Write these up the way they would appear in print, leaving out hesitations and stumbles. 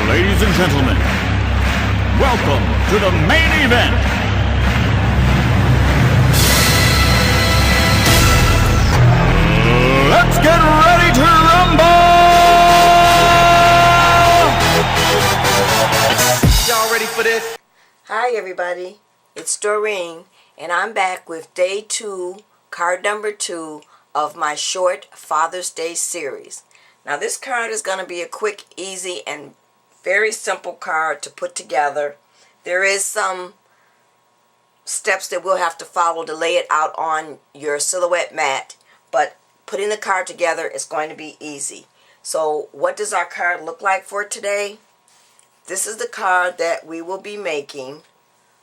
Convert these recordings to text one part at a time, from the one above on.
Ladies and gentlemen, welcome to the main event. Let's get ready to rumble! Y'all ready for this? Hi everybody, it's Doreen, and I'm back with day 2, card number 2 of my short Father's Day series. Now this card is going to be a quick, easy, and very simple card to put together. There is some steps that we'll have to follow to lay it out on your silhouette mat, but putting the card together is going to be easy. So what does our card look like for today? This is the card that we will be making.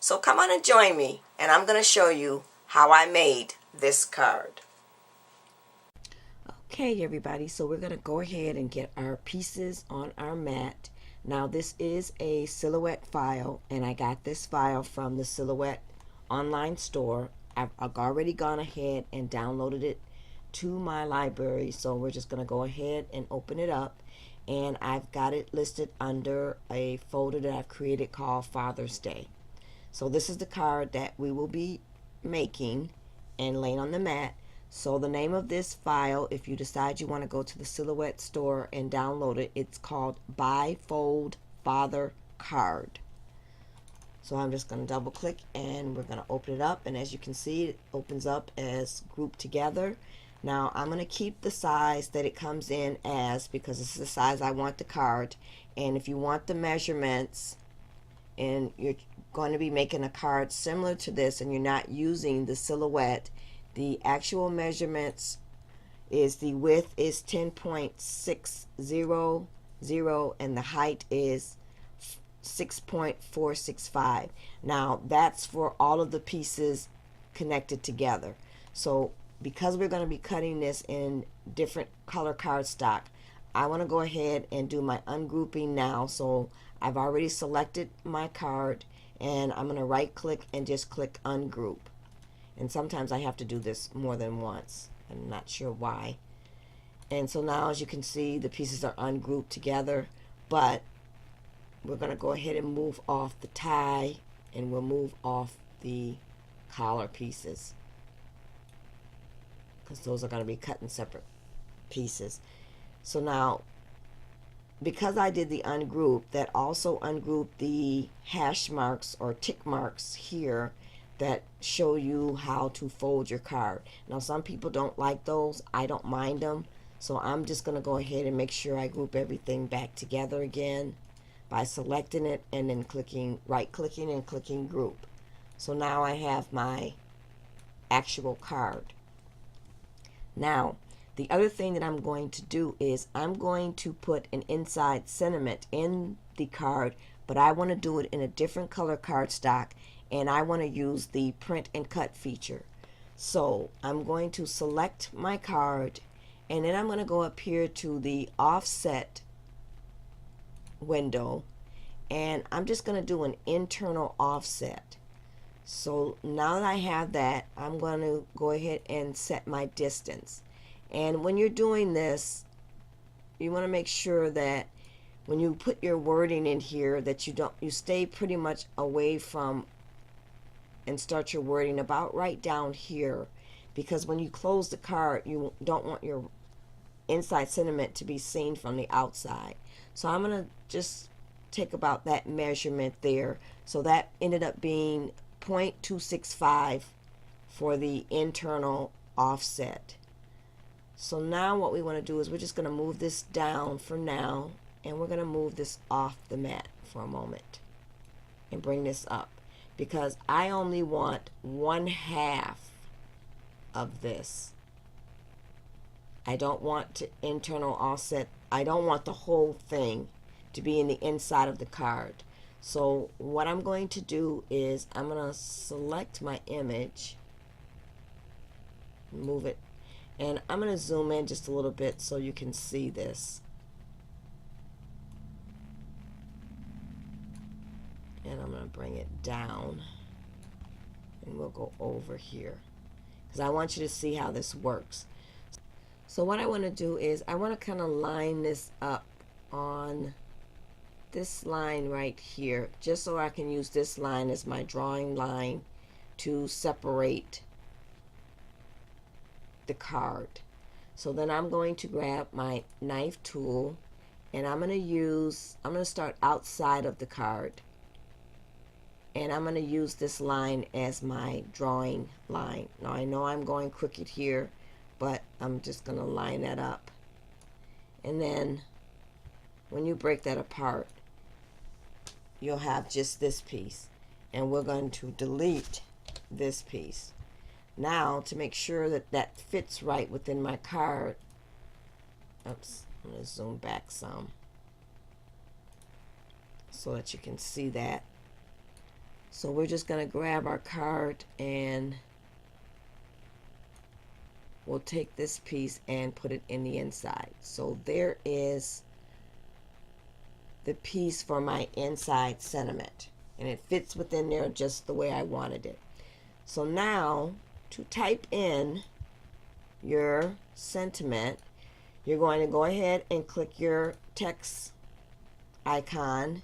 So come on and join me, and I'm going to show you how I made this card. Okay everybody, so we're going to go ahead and get our pieces on our mat. Now this is a Silhouette file, and I got this file from the Silhouette online store. I've already gone ahead and downloaded it to my library, so we're just going to go ahead and open it up, and I've got it listed under a folder that I've created called Father's Day. So this is the card that we will be making and laying on the mat. So the name of this file, if you decide you want to go to the Silhouette store and download it, it's called Bifold Father Card. So I'm just going to double click and we're going to open it up, and as you can see, it opens up as grouped together. Now I'm going to keep the size that it comes in as, because this is the size I want the card. And if you want the measurements and you're going to be making a card similar to this and you're not using the Silhouette, the actual measurements is the width is 10.600 and the height is 6.465. Now that's for all of the pieces connected together. So because we're going to be cutting this in different color cardstock, I want to go ahead and do my ungrouping now. So I've already selected my card, and I'm going to right click and just click ungroup. And sometimes I have to do this more than once. I'm not sure why. And so now, as you can see, the pieces are ungrouped together, but we're going to go ahead and move off the tie, and we'll move off the collar pieces, because those are going to be cut in separate pieces. So now, because I did the ungroup, that also ungrouped the hash marks or tick marks here that show you how to fold your card. Now some people don't like those. I don't mind them. So I'm just going to go ahead and make sure I group everything back together again by selecting it and then right clicking and clicking group. So now I have my actual card. Now the other thing that I'm going to do is I'm going to put an inside sentiment in the card, but I want to do it in a different color cardstock, and I want to use the print and cut feature. So I'm going to select my card, and then I'm going to go up here to the offset window, and I'm just going to do an internal offset. So now that I have that, I'm going to go ahead and set my distance. And when you're doing this, you want to make sure that when you put your wording in here that you stay pretty much away from and start your wording about right down here, because when you close the card, you don't want your inside sentiment to be seen from the outside. So I'm going to just take about that measurement there. So that ended up being 0.265 for the internal offset. So now what we want to do is we're just going to move this down for now, and we're going to move this off the mat for a moment and bring this up, because I only want 1/2 of this. I don't want to internal offset. I don't want the whole thing to be in the inside of the card. So what I'm going to do is I'm going to select my image, move it, and I'm going to zoom in just a little bit so you can see this. And I'm going to bring it down, and we'll go over here because I want you to see how this works. So what I want to do is I want to kind of line this up on this line right here, just so I can use this line as my drawing line to separate the card. So then I'm going to grab my knife tool, and I'm going to start outside of the card, and I'm going to use this line as my drawing line. Now I know I'm going crooked here, but I'm just going to line that up. And then when you break that apart, you'll have just this piece, and we're going to delete this piece. Now, to make sure that that fits right within my card, oops, I'm going to zoom back some so that you can see that. So we're just going to grab our card, and we'll take this piece and put it in the inside. So there is the piece for my inside sentiment, and it fits within there just the way I wanted it. So now, to type in your sentiment, you're going to go ahead and click your text icon,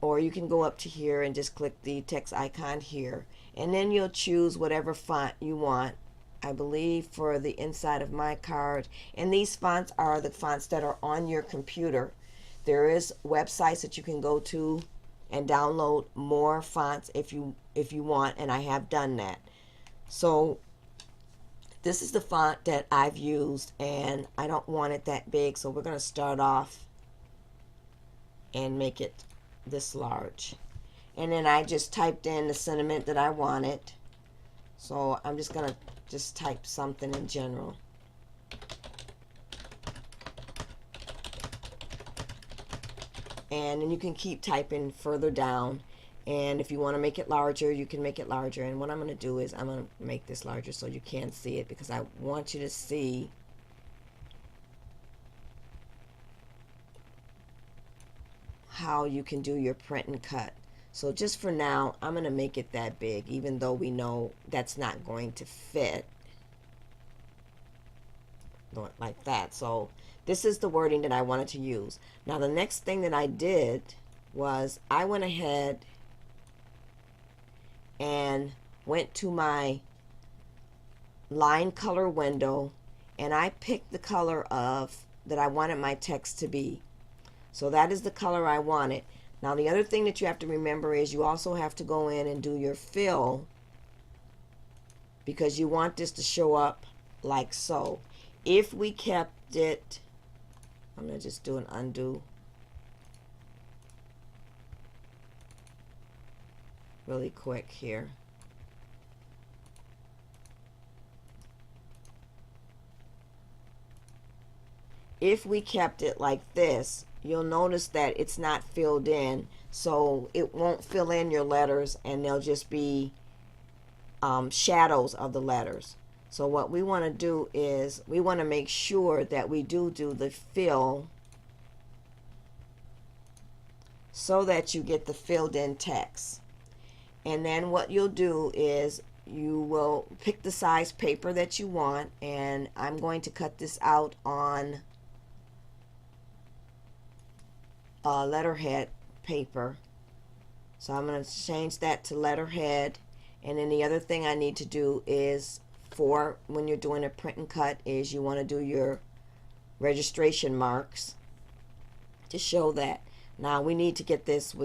or you can go up to here and just click the text icon here, and then you'll choose whatever font you want. I believe for the inside of my card, and these fonts are the fonts that are on your computer. There is websites that you can go to and download more fonts if you want, and I have done that. So this is the font that I've used, and I don't want it that big, so we're going to start off and make it this large. And then I just typed in the sentiment that I wanted, so I'm just going to just type something in general. And then you can keep typing further down, and if you want to make it larger, you can make it larger. And what I'm going to do is I'm going to make this larger so you can see it, because I want you to see how you can do your print and cut. So just for now, I'm going to make it that big, even though we know that's not going to fit like that. So this is the wording that I wanted to use. Now the next thing that I did was I went ahead and went to my line color window, and I picked the color that I wanted my text to be. So that is the color I wanted. Now the other thing that you have to remember is you also have to go in and do your fill, because you want this to show up like so. If we kept it, I'm going to just do an undo really quick here. If we kept it like this, you'll notice that it's not filled in, so it won't fill in your letters, and they'll just be shadows of the letters. So what we want to do is we want to make sure that we do the fill, so that you get the filled in text. And then what you'll do is you will pick the size paper that you want, and I'm going to cut this out on letterhead paper. So I'm going to change that to letterhead. And then the other thing I need to do is, for when you're doing a print and cut, is you want to do your registration marks to show that. Now we need to get this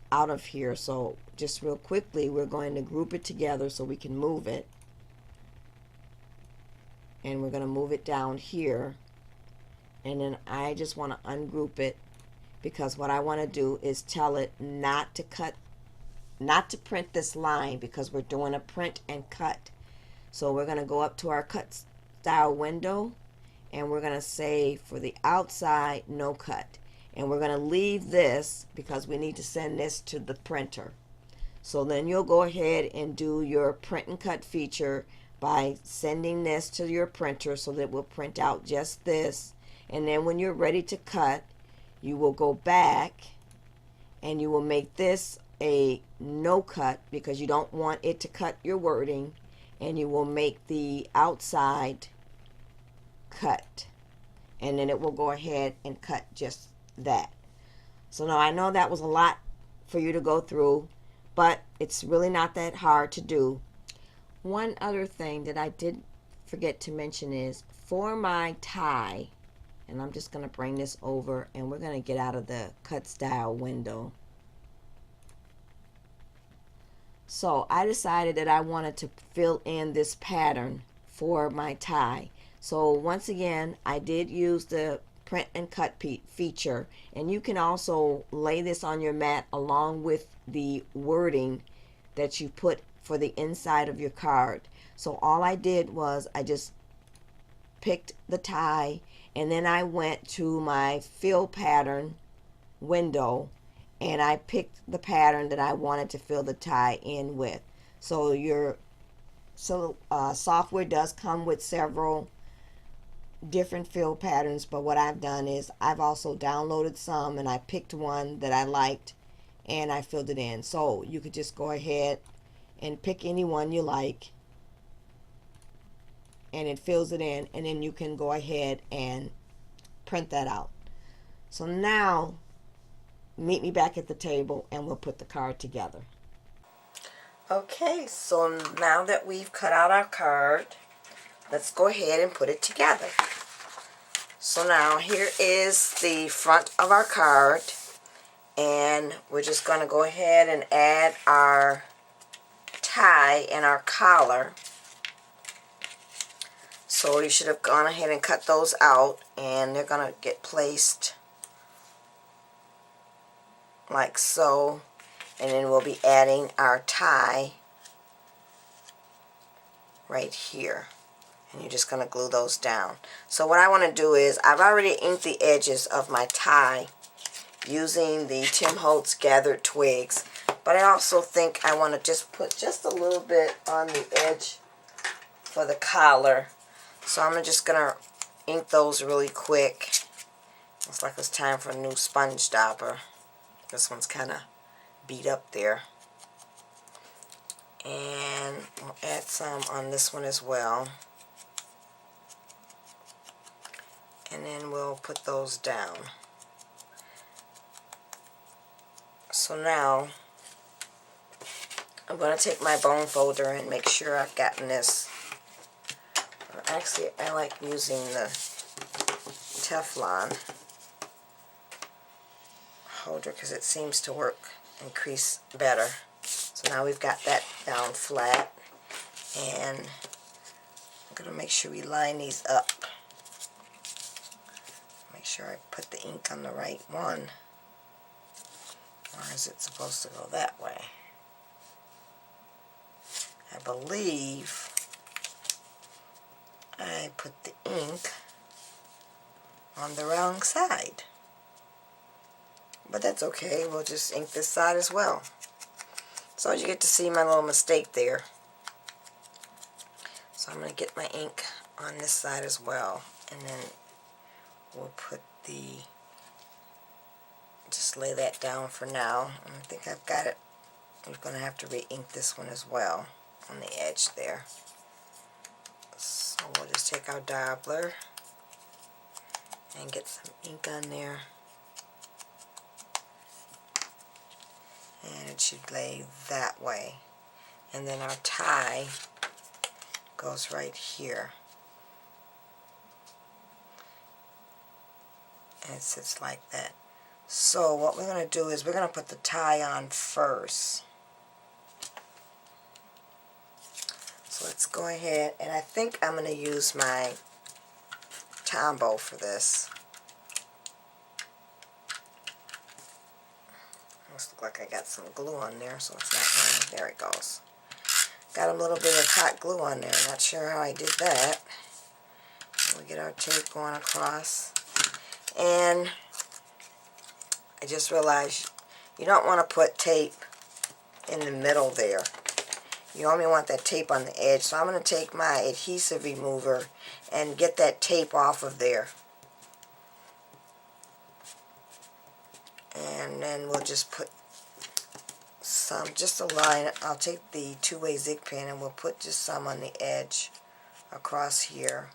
out of here, so just real quickly we're going to group it together so we can move it, and we're going to move it down here. And then I just want to ungroup it, because what I want to do is tell it not to print this line, because we're doing a print and cut. So we're going to go up to our cut style window, and we're going to say for the outside, no cut. And we're going to leave this because we need to send this to the printer. So then you'll go ahead and do your print and cut feature by sending this to your printer, so that it will print out just this. And then when you're ready to cut, you will go back and you will make this a no cut, because you don't want it to cut your wording, and you will make the outside cut, and then it will go ahead and cut just that. So now I know that was a lot for you to go through, but it's really not that hard to do. One other thing that I did forget to mention is for my tie, and I'm just going to bring this over and we're going to get out of the cut style window. So I decided that I wanted to fill in this pattern for my tie. So once again, I did use the print and cut feature, and you can also lay this on your mat along with the wording that you put for the inside of your card. So all I did was I just picked the tie, and then I went to my fill pattern window and I picked the pattern that I wanted to fill the tie in with. So your software does come with several different fill patterns, but what I've done is I've also downloaded some and I picked one that I liked and I filled it in. So you could just go ahead and pick any one you like and it fills it in, and then you can go ahead and print that out. So now meet me back at the table and we'll put the card together. Okay, so now that we've cut out our card, let's go ahead and put it together. So now here is the front of our card, and we're just going to go ahead and add our tie and our collar. So you should have gone ahead and cut those out, and they're going to get placed like so, and then we'll be adding our tie right here, and you're just going to glue those down. So what I want to do is I've already inked the edges of my tie using the Tim Holtz gathered twigs, but I also think I want to just put just a little bit on the edge for the collar. So I'm just going to ink those really quick. Looks like it's time for a new sponge dauber. This one's kind of beat up there. And we'll add some on this one as well. And then we'll put those down. So now I'm going to take my bone folder and make sure I've gotten this. Actually, I like using the Teflon holder because it seems to work and crease better. So now we've got that down flat, and I'm going to make sure we line these up. Make sure I put the ink on the right one. Or is it supposed to go that way? I believe I put the ink on the wrong side. But that's okay, we'll just ink this side as well. So you get to see my little mistake there. So I'm going to get my ink on this side as well, and then we'll put the, just lay that down for now. I think I've got it. I'm going to have to re-ink this one as well on the edge there. So we'll just take our dabbler and get some ink on there. And it should lay that way. And then our tie goes right here. And it sits like that. So what we're going to do is we're going to put the tie on first. So let's go ahead, and I think I'm going to use my Tombow for this. Looks like I got some glue on there, so it's not going. There it goes. Got a little bit of hot glue on there. Not sure how I did that. We'll get our tape going across. And I just realized you don't want to put tape in the middle there. You only want that tape on the edge. So I'm going to take my adhesive remover and get that tape off of there. And then we'll just put some, just a line. I'll take the two-way zig pen and we'll put just some on the edge across here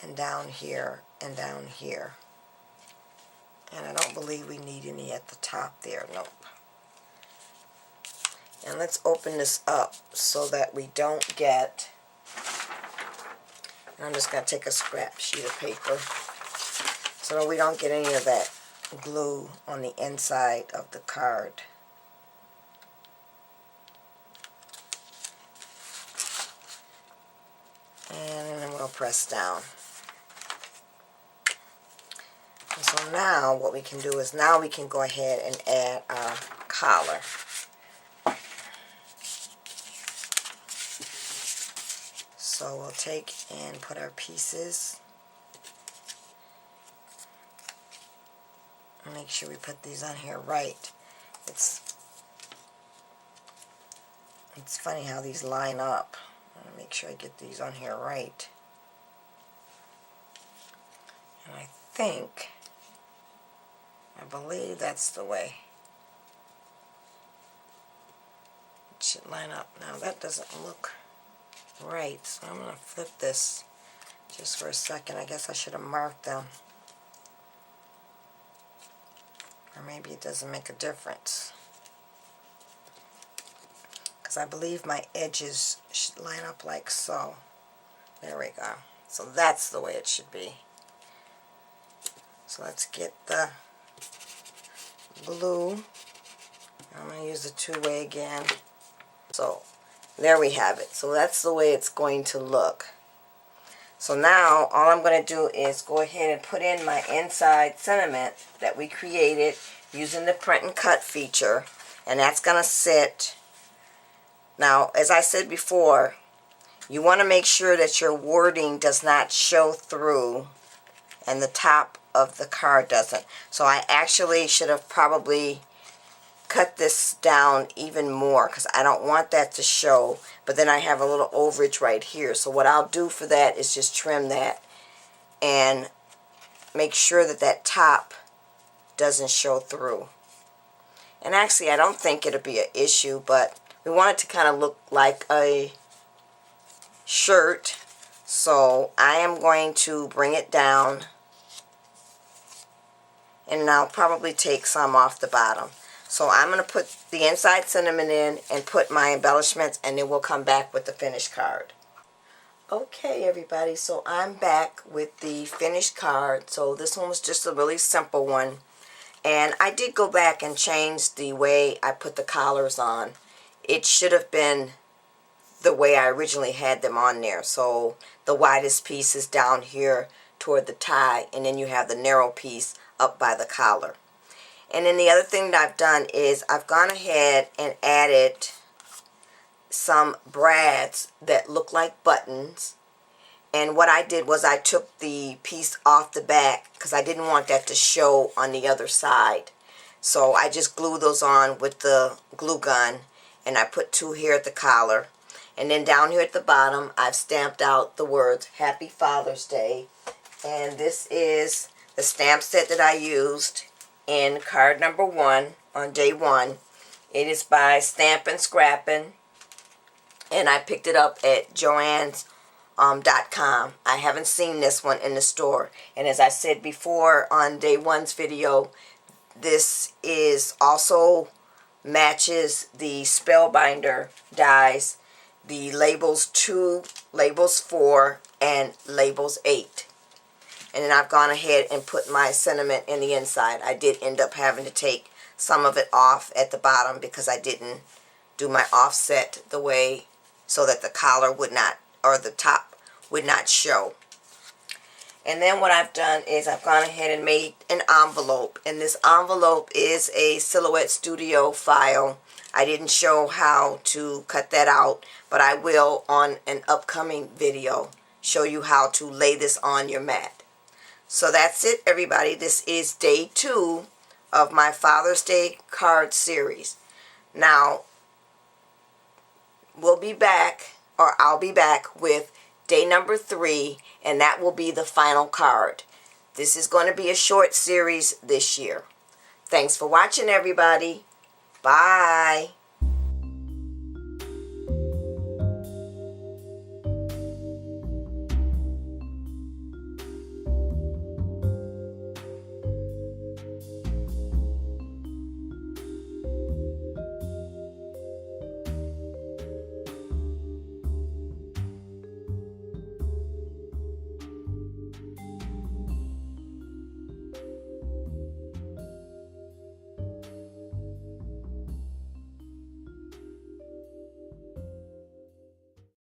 and down here and down here. And I don't believe we need any at the top there. Nope. And let's open this up so that we don't get, and I'm just going to take a scrap sheet of paper so that we don't get any of that glue on the inside of the card. And then we'll press down. And so now what we can do is now we can go ahead and add our collar. So we'll take and put our pieces. And make sure we put these on here right. It's funny how these line up. I'm gonna make sure I get these on here right. And I believe that's the way it should line up. Now that doesn't look right, so I'm going to flip this just for a second. I guess I should have marked them. Or maybe it doesn't make a difference. Because I believe my edges should line up like so. There we go. So that's the way it should be. So let's get the glue. I'm going to use the two-way again. So there we have it. So that's the way it's going to look. So now all I'm going to do is go ahead and put in my inside sentiment that we created using the print and cut feature. And that's going to sit. Now, as I said before, you want to make sure that your wording does not show through and the top of the card doesn't. So I actually should have probably cut this down even more because I don't want that to show, but then I have a little overage right here. So what I'll do for that is just trim that and make sure that that top doesn't show through. And actually I don't think it'll be an issue, but we want it to kind of look like a shirt, so I am going to bring it down, and I'll probably take some off the bottom. So I'm going to put the inside sentiment in and put my embellishments, and then we'll come back with the finished card. Okay everybody, so I'm back with the finished card. So this one was just a really simple one, and I did go back and change the way I put the collars on. It should have been the way I originally had them on there. So the widest piece is down here toward the tie, and then you have the narrow piece up by the collar. And then the other thing that I've done is I've gone ahead and added some brads that look like buttons. And what I did was I took the piece off the back because I didn't want that to show on the other side. So I just glued those on with the glue gun, and I put two here at the collar. And then down here at the bottom, I've stamped out the words Happy Father's Day. And this is the stamp set that I used in card number 1 on day 1. It is by Stampin' Scrappin', and I picked it up at Joann's.com. I haven't seen this one in the store. And as I said before on day 1's video, this is also matches the Spellbinder dies, the labels 2, labels 4, and labels 8. And then I've gone ahead and put my sentiment in the inside. I did end up having to take some of it off at the bottom because I didn't do my offset the way so that the collar would not, or the top would not show. And then what I've done is I've gone ahead and made an envelope. And this envelope is a Silhouette Studio file. I didn't show how to cut that out, but I will on an upcoming video show you how to lay this on your mat. So that's it everybody. This is day 2 of my Father's Day card series. Now, we'll be back, or I'll be back with day number 3, and that will be the final card. This is going to be a short series this year. Thanks for watching everybody. Bye.